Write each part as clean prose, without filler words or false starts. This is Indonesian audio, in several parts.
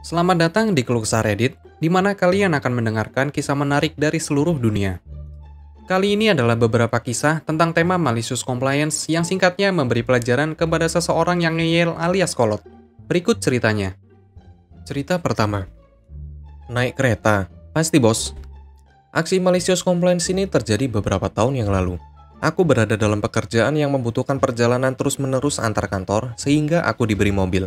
Selamat datang di Keluh Kesah Reddit, di mana kalian akan mendengarkan kisah menarik dari seluruh dunia. Kali ini adalah beberapa kisah tentang tema malicious compliance yang singkatnya memberi pelajaran kepada seseorang yang ngeyel alias kolot. Berikut ceritanya. Cerita pertama. Naik kereta. Pasti bos. Aksi malicious compliance ini terjadi beberapa tahun yang lalu. Aku berada dalam pekerjaan yang membutuhkan perjalanan terus-menerus antar kantor sehingga aku diberi mobil.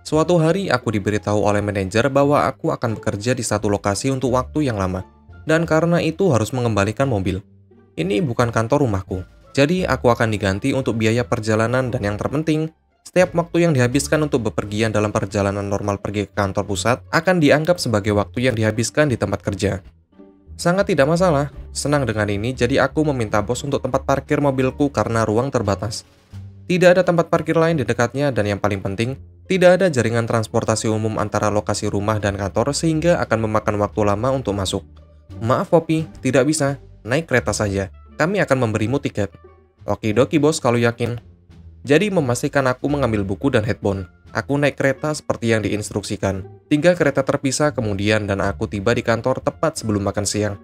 Suatu hari aku diberitahu oleh manajer bahwa aku akan bekerja di satu lokasi untuk waktu yang lama, dan karena itu harus mengembalikan mobil. Ini bukan kantor rumahku, jadi aku akan diganti untuk biaya perjalanan dan yang terpenting, setiap waktu yang dihabiskan untuk bepergian dalam perjalanan normal pergi ke kantor pusat akan dianggap sebagai waktu yang dihabiskan di tempat kerja. Sangat tidak masalah, senang dengan ini jadi aku meminta bos untuk tempat parkir mobilku karena ruang terbatas. Tidak ada tempat parkir lain di dekatnya dan yang paling penting, tidak ada jaringan transportasi umum antara lokasi rumah dan kantor sehingga akan memakan waktu lama untuk masuk. Maaf Poppy, tidak bisa. Naik kereta saja. Kami akan memberimu tiket. Okidoki bos kalau yakin. Jadi memastikan aku mengambil buku dan headphone. Aku naik kereta seperti yang diinstruksikan. 3 kereta terpisah kemudian dan aku tiba di kantor tepat sebelum makan siang.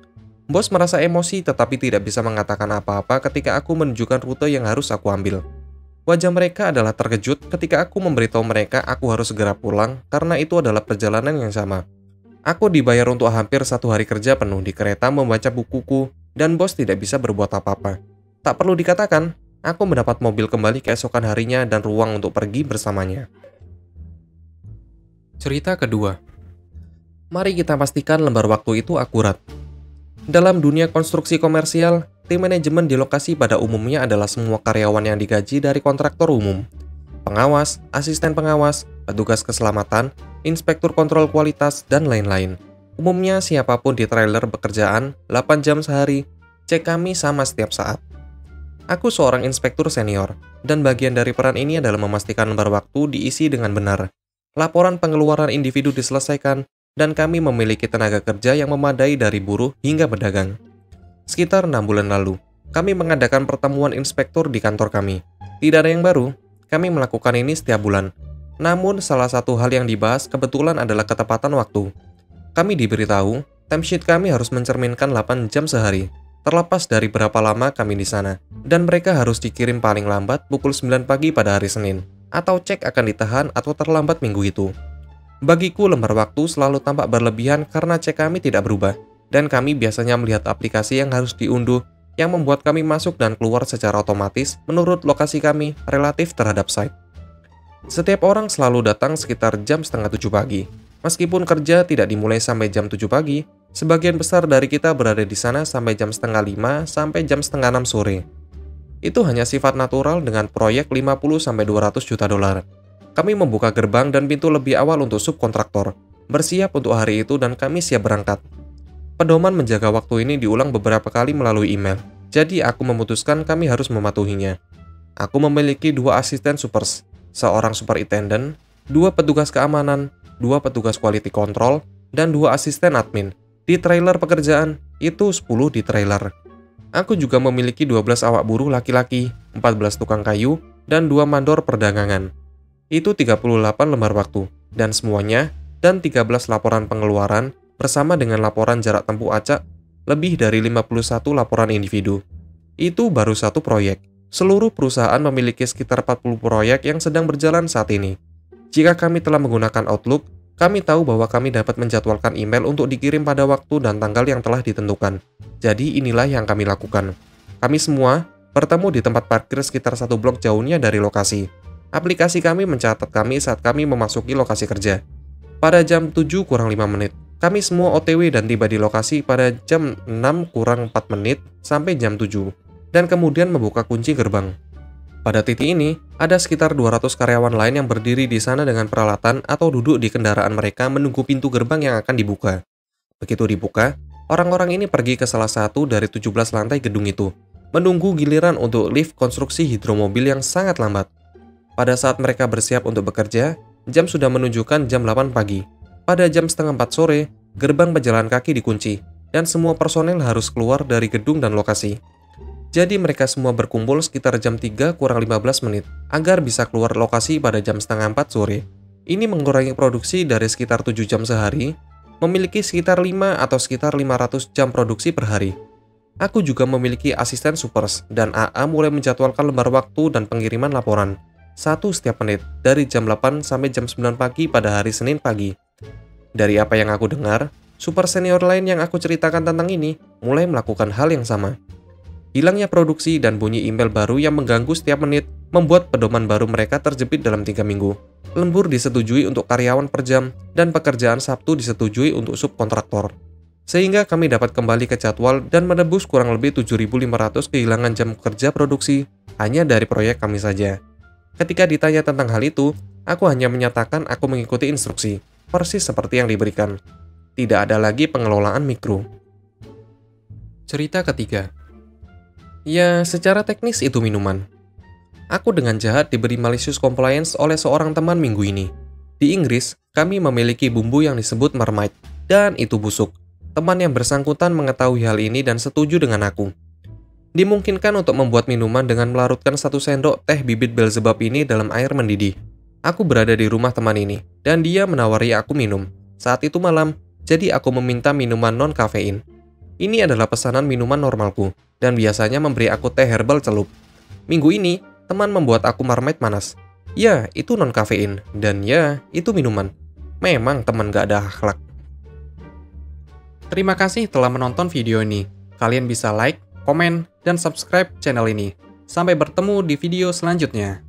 Bos merasa emosi tetapi tidak bisa mengatakan apa-apa ketika aku menunjukkan rute yang harus aku ambil. Wajah mereka adalah terkejut ketika aku memberitahu mereka aku harus segera pulang karena itu adalah perjalanan yang sama. Aku dibayar untuk hampir 1 hari kerja penuh di kereta membaca bukuku dan bos tidak bisa berbuat apa-apa. Tak perlu dikatakan, aku mendapat mobil kembali keesokan harinya dan ruang untuk pergi bersamanya. Cerita kedua. Mari kita pastikan lembar waktu itu akurat. Dalam dunia konstruksi komersial, tim manajemen di lokasi pada umumnya adalah semua karyawan yang digaji dari kontraktor umum. Pengawas, asisten pengawas, petugas keselamatan, inspektur kontrol kualitas, dan lain-lain. Umumnya siapapun di trailer pekerjaan, 8 jam sehari, cek kami sama setiap saat. Aku seorang inspektur senior, dan bagian dari peran ini adalah memastikan lembar waktu diisi dengan benar. Laporan pengeluaran individu diselesaikan, dan kami memiliki tenaga kerja yang memadai dari buruh hingga pedagang. Sekitar 6 bulan lalu, kami mengadakan pertemuan inspektur di kantor kami. Tidak ada yang baru, kami melakukan ini setiap bulan. Namun, salah satu hal yang dibahas kebetulan adalah ketepatan waktu. Kami diberitahu, timesheet kami harus mencerminkan 8 jam sehari, terlepas dari berapa lama kami di sana. Dan mereka harus dikirim paling lambat pukul 9 pagi pada hari Senin, atau cek akan ditahan atau terlambat minggu itu. Bagiku, lembar waktu selalu tampak berlebihan karena cek kami tidak berubah. Dan kami biasanya melihat aplikasi yang harus diunduh yang membuat kami masuk dan keluar secara otomatis menurut lokasi kami relatif terhadap site. Setiap orang selalu datang sekitar jam setengah 7 pagi. Meskipun kerja tidak dimulai sampai jam 7 pagi, sebagian besar dari kita berada di sana sampai jam setengah 5 sampai jam setengah 6 sore. Itu hanya sifat natural dengan proyek 50-200 juta dolar. Kami membuka gerbang dan pintu lebih awal untuk subkontraktor, bersiap untuk hari itu dan kami siap berangkat. Pedoman menjaga waktu ini diulang beberapa kali melalui email, jadi aku memutuskan kami harus mematuhinya. Aku memiliki 2 asisten supers, seorang superintendent, 2 petugas keamanan, 2 petugas quality control, dan 2 asisten admin. Di trailer pekerjaan, itu 10 di trailer. Aku juga memiliki 12 awak buruh laki-laki, 14 tukang kayu, dan 2 mandor perdagangan. Itu 38 lembar waktu, dan semuanya, dan 13 laporan pengeluaran, bersama dengan laporan jarak tempuh acak, lebih dari 51 laporan individu. Itu baru 1 proyek. Seluruh perusahaan memiliki sekitar 40 proyek yang sedang berjalan saat ini. Jika kami telah menggunakan Outlook, kami tahu bahwa kami dapat menjadwalkan email untuk dikirim pada waktu dan tanggal yang telah ditentukan. Jadi inilah yang kami lakukan. Kami semua bertemu di tempat parkir sekitar 1 blok jauhnya dari lokasi. Aplikasi kami mencatat kami saat kami memasuki lokasi kerja. Pada jam 7 kurang 5 menit, kami semua OTW dan tiba di lokasi pada jam 6 kurang 4 menit sampai jam 7, dan kemudian membuka kunci gerbang. Pada titik ini, ada sekitar 200 karyawan lain yang berdiri di sana dengan peralatan atau duduk di kendaraan mereka menunggu pintu gerbang yang akan dibuka. Begitu dibuka, orang-orang ini pergi ke salah satu dari 17 lantai gedung itu, menunggu giliran untuk lift konstruksi hidromobil yang sangat lambat. Pada saat mereka bersiap untuk bekerja, jam sudah menunjukkan jam 8 pagi. Pada jam setengah 4 sore, gerbang pejalan kaki dikunci, dan semua personel harus keluar dari gedung dan lokasi. Jadi mereka semua berkumpul sekitar jam 3 kurang 15 menit, agar bisa keluar lokasi pada jam setengah 4 sore. Ini mengurangi produksi dari sekitar 7 jam sehari, memiliki sekitar 5 atau sekitar 500 jam produksi per hari. Aku juga memiliki asisten supers, dan AA mulai menjadwalkan lembar waktu dan pengiriman laporan. Satu setiap menit, dari jam 8 sampai jam 9 pagi pada hari Senin pagi. Dari apa yang aku dengar, super senior lain yang aku ceritakan tentang ini mulai melakukan hal yang sama. Hilangnya produksi dan bunyi email baru yang mengganggu setiap menit membuat pedoman baru mereka terjepit dalam 3 minggu. Lembur disetujui untuk karyawan per jam, dan pekerjaan Sabtu disetujui untuk subkontraktor. Sehingga kami dapat kembali ke jadwal dan menebus kurang lebih 7.500 kehilangan jam kerja produksi hanya dari proyek kami saja. Ketika ditanya tentang hal itu, aku hanya menyatakan aku mengikuti instruksi, persis seperti yang diberikan. Tidak ada lagi pengelolaan mikro. Cerita ketiga. Ya, secara teknis itu minuman. Aku dengan jahat diberi malicious compliance oleh seorang teman minggu ini. Di Inggris, kami memiliki bumbu yang disebut Marmite, dan itu busuk. Teman yang bersangkutan mengetahui hal ini dan setuju dengan aku. Dimungkinkan untuk membuat minuman dengan melarutkan 1 sendok teh bibit Belzebub ini dalam air mendidih. Aku berada di rumah teman ini, dan dia menawari aku minum. Saat itu malam, jadi aku meminta minuman non-kafein. Ini adalah pesanan minuman normalku, dan biasanya memberi aku teh herbal celup. Minggu ini, teman membuat aku Marmite manas. Ya, itu non-kafein, dan ya, itu minuman. Memang teman gak ada akhlak. Terima kasih telah menonton video ini. Kalian bisa like, komen, dan subscribe channel ini. Sampai bertemu di video selanjutnya.